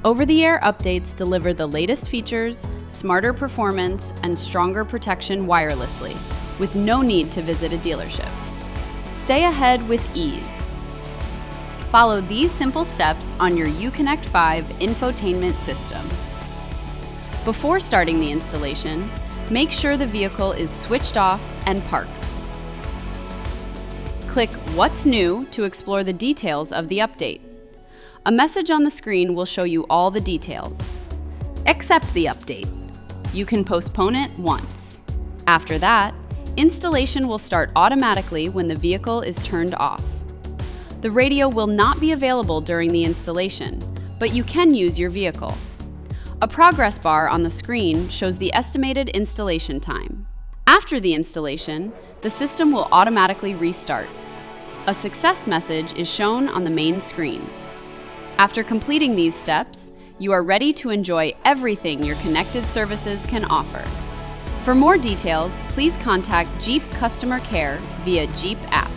Over-the-air updates deliver the latest features, smarter performance, and stronger protection wirelessly, with no need to visit a dealership. Stay ahead with ease. Follow these simple steps on your Uconnect 5 infotainment system. Before starting the installation, make sure the vehicle is switched off and parked. Click What's New to explore the details of the update. A message on the screen will show you all the details. Accept the update. You can postpone it once. After that, installation will start automatically when the vehicle is turned off. The radio will not be available during the installation, but you can use your vehicle. A progress bar on the screen shows the estimated installation time. After the installation, the system will automatically restart. A success message is shown on the main screen. After completing these steps, you are ready to enjoy everything your connected services can offer. For more details, please contact Jeep Customer Care via Jeep app.